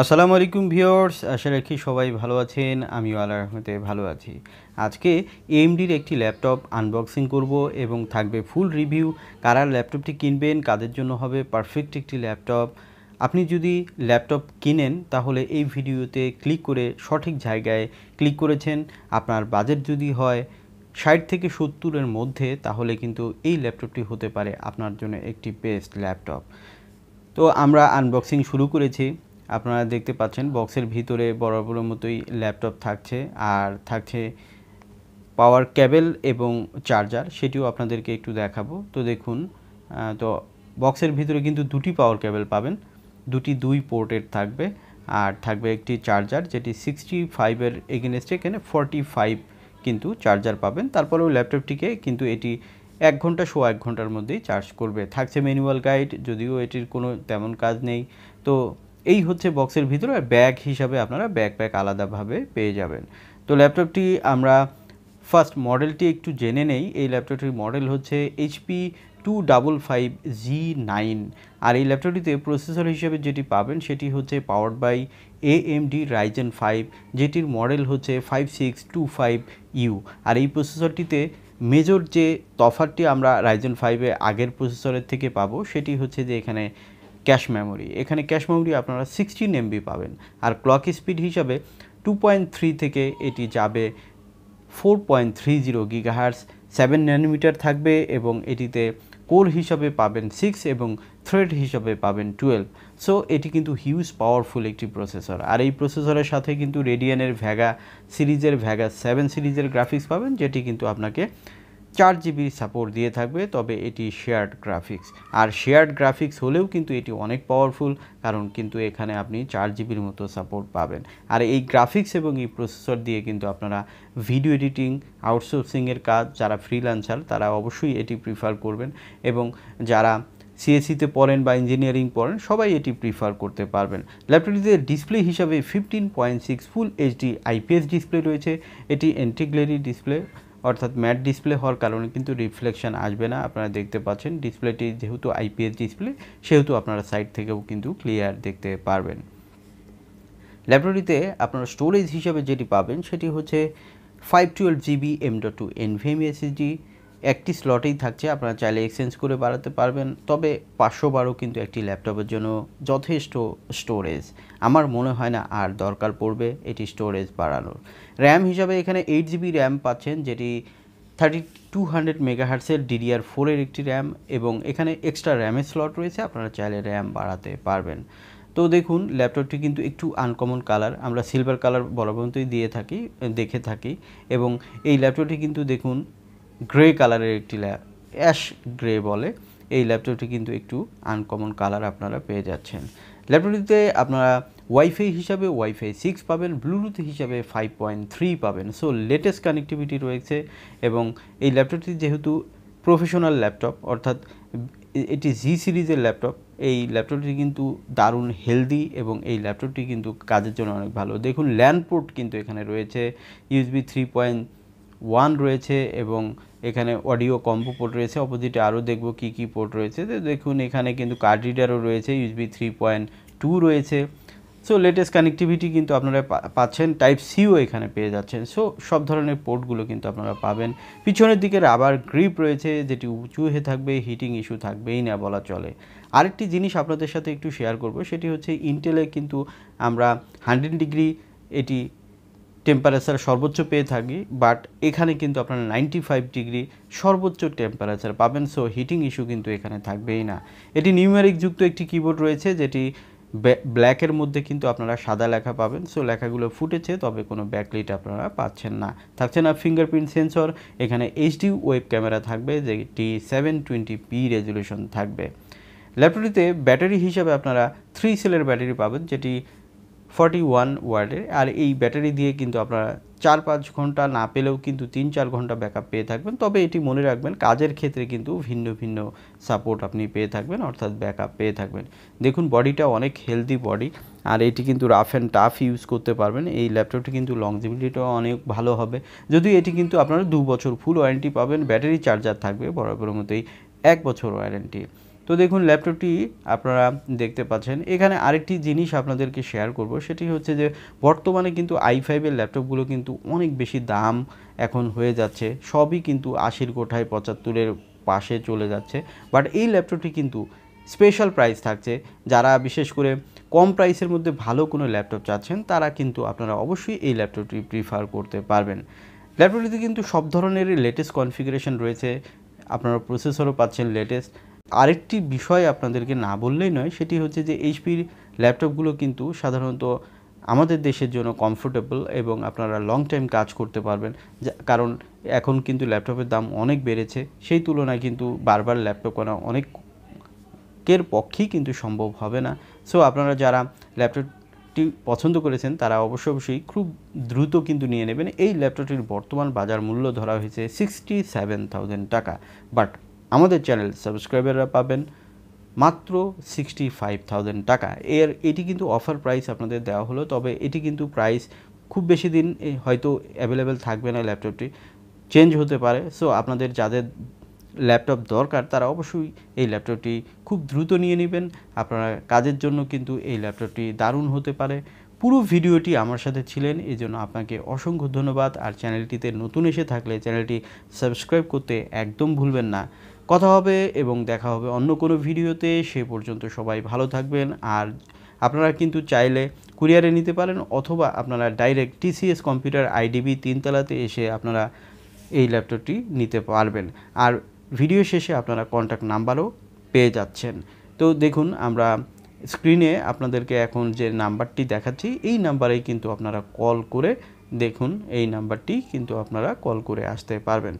আসসালামু আলাইকুম ভিউয়ার্স, আশা রাখি সবাই ভালো আছেন। আমিও আল্লাহর রহমতে ভালো আছি। আজকে এএমডির একটি ল্যাপটপ আনবক্সিং করব এবং থাকবে ফুল রিভিউ। কারা ল্যাপটপটি কিনবেন, কাদের জন্য হবে পারফেক্ট একটি ল্যাপটপ। আপনি যদি ল্যাপটপ কিনেন তাহলে এই ভিডিওতে ক্লিক করে সঠিক জায়গায় ক্লিক করেছেন। আপনার বাজেট যদি হয় 60 থেকে 70-এর মধ্যে, তাহলে কিন্তু এই ল্যাপটপটি হতে পারে আপনার জন্য একটি বেস্ট ল্যাপটপ। তো আমরা আনবক্সিং শুরু করেছি। আপনারা দেখতে পাচ্ছেন বক্সের ভিতরে বরাবরের মতোই ল্যাপটপ থাকছে, আর থাকছে পাওয়ার কেবল এবং চার্জার, সেটিও আপনাদেরকে একটু দেখাবো। তো দেখুন, তো বক্সের ভিতরে কিন্তু দুটি পাওয়ার কেবল পাবেন, দুই পোর্টের থাকবে, আর থাকবে একটি চার্জার যেটি 65-এর এগেনস্টে এখানে 45 কিন্তু চার্জার পাবেন। তারপরেও ল্যাপটপটিকে কিন্তু এটি 1 ঘন্টা 1 ঘন্টার মধ্যেই চার্জ করবে। থাকছে ম্যানুয়াল গাইড, যদিও এটির কোনো তেমন কাজ নেই। তো এই হচ্ছে বক্সের ভিতরে। আর ব্যাগ হিসাবে আপনারা ব্যাকপ্যাক আলাদাভাবে পেয়ে যাবেন। তো ল্যাপটপটি আমরা ফার্স্ট মডেলটি একটু জেনে নেই। এই ল্যাপটপটির মডেল হচ্ছে HP 255G9। আর এই ল্যাপটপটিতে প্রসেসর হিসেবে যেটি পাবেন সেটি হচ্ছে পাওয়ার্ড বাই AMD ryzen 5, যেটির মডেল হচ্ছে 5625U। আর এই প্রসেসরটিতে মেজর যে তফাৎটি আমরা ryzen 5-এ আগের প্রসেসরের থেকে পাবো সেটি হচ্ছে যে এখানে ক্যাশ মেমোরি। এখানে ক্যাশ মেমোরি আপনারা 16 MB পাবেন। আর ক্লক স্পিড হিসাবে 2.3 থেকে এটি যাবে 4.30 GHz, 7 ন্যানোমিটার থাকবে এবং এটিতে কোর হিসাবে পাবেন 6 এবং থ্রেড হিসাবে পাবেন 12। সো এটি কিন্তু হিউজ পাওয়ারফুল একটি প্রসেসর। আর এই প্রসেসরের সাথে কিন্তু রেডিয়ানের ভ্যাগা সিরিজের ভ্যাগা 7 সিরিজের গ্রাফিক্স পাবেন, যেটি কিন্তু আপনাকে 4GB সাপোর্ট দিয়ে থাকবে। তবে এটি শেয়ার্ড গ্রাফিক্স, আর শেয়ার্ড গ্রাফিক্স হলেও কিন্তু এটি অনেক পাওয়ারফুল, কারণ কিন্তু এখানে আপনি 4GBর মতো সাপোর্ট পাবেন। আর এই গ্রাফিক্স এবং এই প্রসেসর দিয়ে কিন্তু আপনারা ভিডিও এডিটিং, আউটসোর্সিংয়ের কাজ, যারা ফ্রিল্যান্সার তারা অবশ্যই এটি প্রিফার করবেন, এবং যারা সিএসসিতে পড়েন বা ইঞ্জিনিয়ারিং পড়েন সবাই এটি প্রিফার করতে পারবেন। ল্যাপটপটিতে ডিসপ্লে হিসাবে 15.6 ফুল এইচডি IPS ডিসপ্লে রয়েছে। এটি অ্যান্টি-গ্লেরি ডিসপ্লে, অর্থাৎ ম্যাট ডিসপ্লে হওয়ার কারণে কিন্তু রিফ্লেকশন আসবে না। আপনারা দেখতে পাচ্ছেন ডিসপ্লেটি যেহেতু IPS ডিসপ্লে, সেহেতু আপনারা সাইড থেকেও কিন্তু ক্লিয়ার দেখতে পারবেন। ল্যাপটপটিতে আপনারা স্টোরেজ হিসাবে যেটি পাবেন সেটি হচ্ছে 512GB M.2 NVMe SSD। একটি স্লটেই থাকছে, আপনারা চাইলে এক্সচেঞ্জ করে বাড়াতে পারবেন। তবে 512 কিন্তু একটি ল্যাপটপের জন্য যথেষ্ট স্টোরেজ। আমার মনে হয় না আর দরকার পড়বে এটি স্টোরেজ বাড়ানোর। র্যাম হিসাবে এখানে 8GB র্যাম পাচ্ছেন, যেটি 3200 মেগাহার্টসের DDR4-এর একটি র্যাম, এবং এখানে এক্সট্রা র্যামের স্লট রয়েছে, আপনারা চাইলে র্যাম বাড়াতে পারবেন। তো দেখুন, ল্যাপটপটি কিন্তু একটু আনকমন কালার, আমরা সিলভার কালার বরাবরই দেখে থাকি, এবং এই ল্যাপটপটি কিন্তু দেখুন গ্রে কালারের একটি অ্যাশ গ্রে বলে। এই ল্যাপটপটি কিন্তু একটু আনকমন কালার আপনারা পেয়ে যাচ্ছেন। ল্যাপটপটিতে আপনারা ওয়াইফাই হিসাবে ওয়াইফাই 6 পাবেন, ব্লুটুথ হিসাবে 5.3 পাবেন। সো লেটেস্ট কানেক্টিভিটি রয়েছে, এবং এই ল্যাপটপটি যেহেতু প্রফেশনাল ল্যাপটপ, অর্থাৎ এটি জি সিরিজের ল্যাপটপ, এই ল্যাপটপটি কিন্তু দারুণ হেলদি, এবং এই ল্যাপটপটি কিন্তু কাজের জন্য অনেক ভালো। দেখুন, ল্যান পোর্ট কিন্তু এখানে রয়েছে, USB 3.1 রয়েছে, এবং এখানে অডিও কম্বো পোর্ট রয়েছে। অপোজিটে আরও দেখব কি কি পোর্ট রয়েছে। তো দেখুন, এখানে কিন্তু কার্ড রিডারও রয়েছে, USB 3.2 রয়েছে। সো লেটেস্ট কানেক্টিভিটি কিন্তু আপনারা পাচ্ছেন, টাইপ সিও এখানে পেয়ে যাচ্ছেন। সো সব ধরনের পোর্টগুলো কিন্তু আপনারা পাবেন। পিছনের দিকে রাবার গ্রিপ রয়েছে, যেটি উঁচু হয়ে থাকবে, হিটিং ইস্যু থাকবেই না বলা চলে। আরেকটি জিনিস আপনাদের সাথে একটু শেয়ার করব, সেটি হচ্ছে ইন্টেলে কিন্তু আমরা 100 ডিগ্রি এটি টেম্পারেচার সর্বোচ্চ পেয়ে থাকি, বাট এখানে কিন্তু আপনারা 95 ডিগ্রি সর্বোচ্চ টেম্পারেচার পাবেন। সো হিটিং ইস্যু কিন্তু এখানে থাকবেই না। এটি নিউমেরিক যুক্ত একটি কিবোর্ড রয়েছে, যেটি ব্ল্যাকের মধ্যে কিন্তু আপনারা সাদা লেখা পাবেন। সো লেখাগুলো ফুটেছে, তবে কোনো ব্যাকলাইট আপনারা পাচ্ছেন না। থাকছে না ফিঙ্গারপ্রিন্ট সেন্সর। এখানে HD ওয়েব ক্যামেরা থাকবে, যেটি 720p রেজলিউশন থাকবে। ল্যাপটপটিতে ব্যাটারি হিসাবে আপনারা 3 সেলের ব্যাটারি পাবেন, যেটি 41 ওয়াটের। আর এই ব্যাটারি দিয়ে কিন্তু আপনারা 4-5 ঘন্টা না পেলেও কিন্তু 3-4 ঘন্টা ব্যাকআপ পেয়ে থাকবেন। তবে এটি মনে রাখবেন, কাজের ক্ষেত্রে কিন্তু ভিন্ন ভিন্ন সাপোর্ট আপনি পেয়ে থাকবেন, অর্থাৎ ব্যাকআপ পেয়ে থাকবেন। দেখুন, বডিটা অনেক হেলদি বডি, আর এটি কিন্তু রাফ অ্যান্ড টাফ ইউজ করতে পারবেন। এই ল্যাপটপটি কিন্তু লংজিভিটিটাও অনেক ভালো হবে, যদিও এটি কিন্তু আপনারা 2 বছর ফুল ওয়ারেন্টি পাবেন। ব্যাটারি চার্জার থাকবে বরাবরের মতোই 1 বছর ওয়ারেন্টি। তো দেখুন ল্যাপটপটি আপনারা দেখতে পাচ্ছেন। এখানে আরেকটি জিনিস আপনাদেরকে শেয়ার করব, সেটি হচ্ছে যে বর্তমানে কিন্তু i5 এর ল্যাপটপগুলো কিন্তু অনেক বেশি দাম এখন হয়ে যাচ্ছে, সবই কিন্তু 80 কোঠায় 75 পাশে চলে যাচ্ছে। বাট এই ল্যাপটপটি কিন্তু স্পেশাল প্রাইস থাকছে। যারা বিশেষ করে কম প্রাইসের মধ্যে ভালো কোনো ল্যাপটপ চাচ্ছেন তারা কিন্তু আপনারা অবশ্যই এই ল্যাপটপটি প্রিফার করতে পারবেন। ল্যাপটপটিতে কিন্তু সব ধরনেরই লেটেস্ট কনফিগারেশন রয়েছে, আপনারা প্রসেসরও পাচ্ছেন লেটেস্ট। আরেকটি বিষয় আপনাদেরকে না বললেই নয়, সেটি হচ্ছে যে এইচপির ল্যাপটপগুলো কিন্তু সাধারণত আমাদের দেশের জন্য কমফোর্টেবল এবং আপনারা লং টাইম কাজ করতে পারবেন। কারণ এখন কিন্তু ল্যাপটপের দাম অনেক বেড়েছে, সেই তুলনায় কিন্তু বারবার ল্যাপটপ কেনা অনেকের পক্ষেই কিন্তু সম্ভব হবে না। সো আপনারা যারা ল্যাপটপটি পছন্দ করেছেন তারা অবশ্যই খুব দ্রুত কিন্তু নিয়ে নেবেন। এই ল্যাপটপটির বর্তমান বাজার মূল্য ধরা হয়েছে 67,000 টাকা, বাট আমাদের চ্যানেল সাবস্ক্রাইবাররা পাবেন মাত্র 65,000 টাকা। এটি কিন্তু অফার প্রাইস আপনাদের দেওয়া হলো, তবে এটি কিন্তু প্রাইস খুব বেশি দিন হয়তো অ্যাভেলেবেল থাকবে না, ল্যাপটপটি চেঞ্জ হতে পারে। সো আপনাদের যাদের ল্যাপটপ দরকার তারা অবশ্যই এই ল্যাপটপটি খুব দ্রুত নিয়ে নেবেন। আপনারা কাজের জন্য কিন্তু এই ল্যাপটপটি দারুণ হতে পারে। পুরো ভিডিওটি আমার সাথে ছিলেন, এই জন্য আপনাকে অসংখ্য ধন্যবাদ। আর চ্যানেলটিতে নতুন এসে থাকলে চ্যানেলটি সাবস্ক্রাইব করতে একদম ভুলবেন না। কথা হবে এবং দেখা হবে অন্য কোনো ভিডিওতে। সে পর্যন্ত সবাই ভালো থাকবেন। আর আপনারা কিন্তু চাইলে কুরিয়ারে নিতে পারেন, অথবা আপনারা ডাইরেক্ট TCS কম্পিউটার IDB 3 তলাতে এসে আপনারা এই ল্যাপটপটি নিতে পারবেন। আর ভিডিও শেষে আপনারা কন্ট্যাক্ট নাম্বারও পেয়ে যাচ্ছেন। তো দেখুন আমরা স্ক্রিনে আপনাদেরকে এখন যে নাম্বারটি দেখাচ্ছি এই নাম্বারেই কিন্তু আপনারা কল করে দেখুন, এই নাম্বারটি কিন্তু আপনারা কল করে আসতে পারবেন।